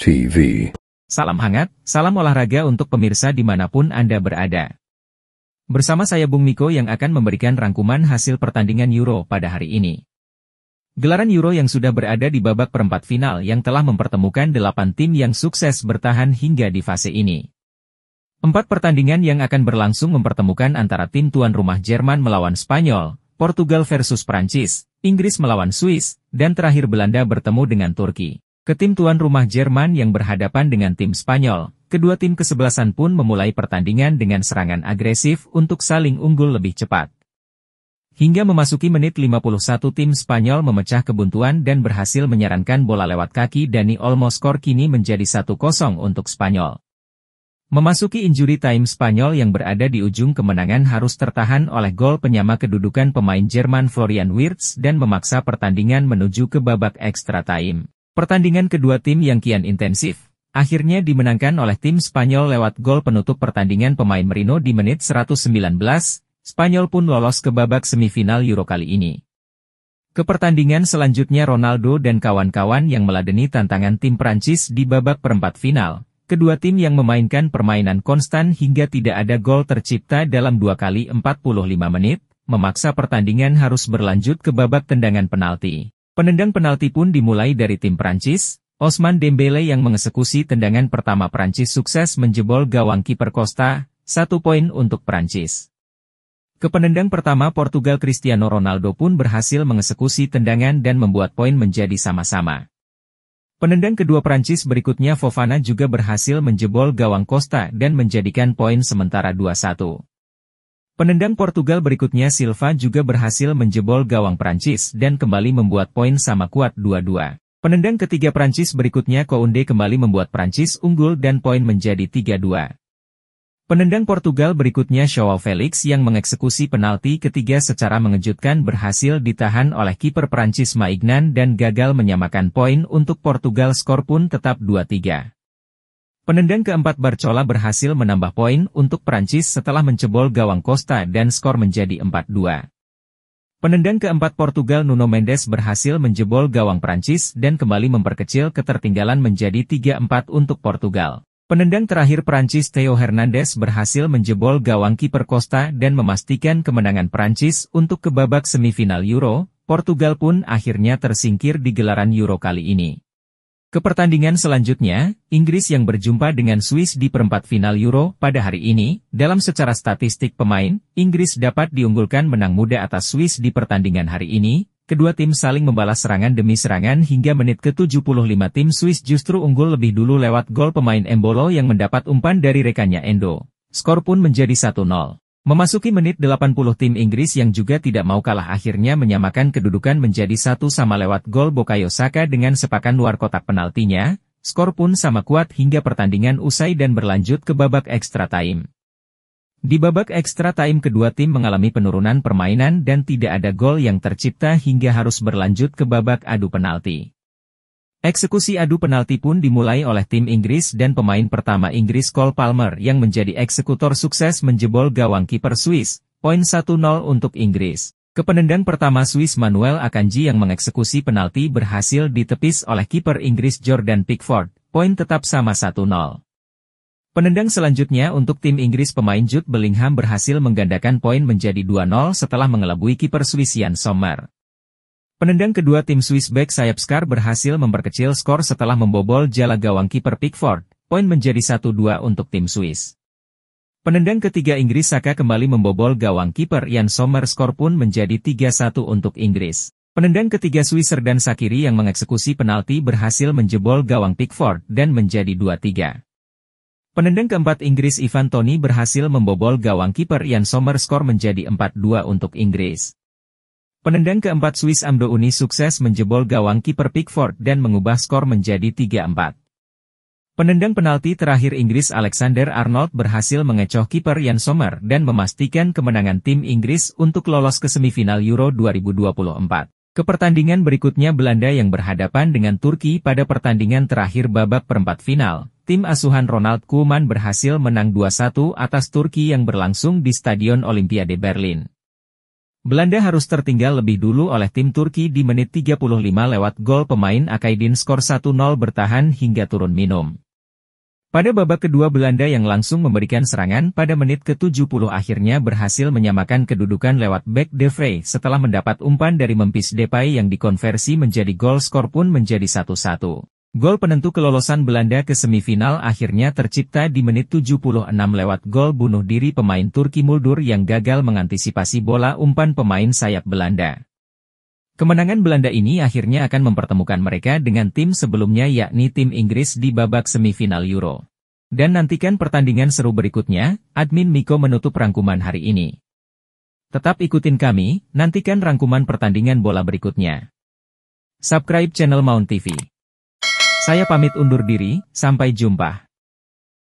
TV. Salam hangat, salam olahraga untuk pemirsa dimanapun Anda berada. Bersama saya Bung Miko yang akan memberikan rangkuman hasil pertandingan Euro pada hari ini. Gelaran Euro yang sudah berada di babak perempat final yang telah mempertemukan 8 tim yang sukses bertahan hingga di fase ini. 4 pertandingan yang akan berlangsung mempertemukan antara tim tuan rumah Jerman melawan Spanyol, Portugal versus Prancis, Inggris melawan Swiss, dan terakhir Belanda bertemu dengan Turki. Ke tim tuan rumah Jerman yang berhadapan dengan tim Spanyol, kedua tim kesebelasan pun memulai pertandingan dengan serangan agresif untuk saling unggul lebih cepat. Hingga memasuki menit 51 tim Spanyol memecah kebuntuan dan berhasil menyarankan bola lewat kaki Dani Olmo. Skor kini menjadi 1-0 untuk Spanyol. Memasuki injury time, Spanyol yang berada di ujung kemenangan harus tertahan oleh gol penyama kedudukan pemain Jerman Florian Wirtz dan memaksa pertandingan menuju ke babak extra time. Pertandingan kedua tim yang kian intensif, akhirnya dimenangkan oleh tim Spanyol lewat gol penutup pertandingan pemain Merino di menit 119, Spanyol pun lolos ke babak semifinal Euro kali ini. Ke pertandingan selanjutnya Ronaldo dan kawan-kawan yang meladeni tantangan tim Prancis di babak perempat final. Kedua tim yang memainkan permainan konstan hingga tidak ada gol tercipta dalam 2 kali 45 menit, memaksa pertandingan harus berlanjut ke babak tendangan penalti. Penendang penalti pun dimulai dari tim Prancis. Ousmane Dembélé yang mengeksekusi tendangan pertama Prancis sukses menjebol gawang kiper Costa, 1 poin untuk Prancis. Ke penendang pertama Portugal Cristiano Ronaldo pun berhasil mengeksekusi tendangan dan membuat poin menjadi sama-sama. Penendang kedua Prancis berikutnya Fofana juga berhasil menjebol gawang Costa dan menjadikan poin sementara 2-1. Penendang Portugal berikutnya Silva juga berhasil menjebol gawang Prancis dan kembali membuat poin sama kuat 2-2. Penendang ketiga Prancis berikutnya Koundé kembali membuat Prancis unggul dan poin menjadi 3-2. Penendang Portugal berikutnya Joao Felix yang mengeksekusi penalti ketiga secara mengejutkan berhasil ditahan oleh kiper Prancis Maignan dan gagal menyamakan poin untuk Portugal. Skor pun tetap 2-3. Penendang keempat Barcola berhasil menambah poin untuk Prancis setelah mencebol gawang Costa dan skor menjadi 4-2. Penendang keempat Portugal Nuno Mendes berhasil menjebol gawang Prancis dan kembali memperkecil ketertinggalan menjadi 3-4 untuk Portugal. Penendang terakhir Prancis Theo Hernandez berhasil menjebol gawang kiper Costa dan memastikan kemenangan Prancis untuk ke babak semifinal Euro. Portugal pun akhirnya tersingkir di gelaran Euro kali ini. Ke pertandingan selanjutnya, Inggris yang berjumpa dengan Swiss di perempat final Euro pada hari ini. Dalam secara statistik pemain, Inggris dapat diunggulkan menang mudah atas Swiss di pertandingan hari ini. Kedua tim saling membalas serangan demi serangan hingga menit ke-75 tim Swiss justru unggul lebih dulu lewat gol pemain Embolo yang mendapat umpan dari rekannya Endo. Skor pun menjadi 1-0. Memasuki menit 80 tim Inggris yang juga tidak mau kalah akhirnya menyamakan kedudukan menjadi 1-1 lewat gol Bukayo Saka dengan sepakan luar kotak penaltinya. Skor pun sama kuat hingga pertandingan usai dan berlanjut ke babak extra time. Di babak extra time kedua tim mengalami penurunan permainan dan tidak ada gol yang tercipta hingga harus berlanjut ke babak adu penalti. Eksekusi adu penalti pun dimulai oleh tim Inggris dan pemain pertama Inggris Cole Palmer yang menjadi eksekutor sukses menjebol gawang kiper Swiss, poin 1-0 untuk Inggris. Ke penendang pertama Swiss Manuel Akanji yang mengeksekusi penalti berhasil ditepis oleh kiper Inggris Jordan Pickford, poin tetap sama 1-0. Penendang selanjutnya untuk tim Inggris pemain Jude Bellingham berhasil menggandakan poin menjadi 2-0 setelah mengelabui kiper Swiss Jan Sommer. Penendang kedua tim Swiss back sayap Skar berhasil memperkecil skor setelah membobol jala gawang kiper Pickford, poin menjadi 1-2 untuk tim Swiss. Penendang ketiga Inggris Saka kembali membobol gawang kiper Jan Sommer, skor pun menjadi 3-1 untuk Inggris. Penendang ketiga Swiss Xherdan Shaqiri yang mengeksekusi penalti berhasil menjebol gawang Pickford dan menjadi 2-3. Penendang keempat Inggris Ivan Toney berhasil membobol gawang kiper Jan Sommer, skor menjadi 4-2 untuk Inggris. Penendang keempat Swiss Amdo Uni sukses menjebol gawang kiper Pickford dan mengubah skor menjadi 3-4. Penendang penalti terakhir Inggris Alexander Arnold berhasil mengecoh kiper Jan Sommer dan memastikan kemenangan tim Inggris untuk lolos ke semifinal Euro 2024. Ke pertandingan berikutnya Belanda yang berhadapan dengan Turki pada pertandingan terakhir babak perempat final. Tim asuhan Ronald Koeman berhasil menang 2-1 atas Turki yang berlangsung di Stadion Olimpiade Berlin. Belanda harus tertinggal lebih dulu oleh tim Turki di menit 35 lewat gol pemain Akaydin, skor 1-0 bertahan hingga turun minum. Pada babak kedua Belanda yang langsung memberikan serangan pada menit ke-70 akhirnya berhasil menyamakan kedudukan lewat back De Vrij setelah mendapat umpan dari Memphis Depay yang dikonversi menjadi gol, skor pun menjadi 1-1. Gol penentu kelolosan Belanda ke semifinal akhirnya tercipta di menit 76 lewat gol bunuh diri pemain Turki Muldur yang gagal mengantisipasi bola umpan pemain sayap Belanda. Kemenangan Belanda ini akhirnya akan mempertemukan mereka dengan tim sebelumnya yakni tim Inggris di babak semifinal Euro. Dan nantikan pertandingan seru berikutnya, admin Miko menutup rangkuman hari ini. Tetap ikutin kami, nantikan rangkuman pertandingan bola berikutnya. Subscribe channel Mount TV. Saya pamit undur diri, sampai jumpa.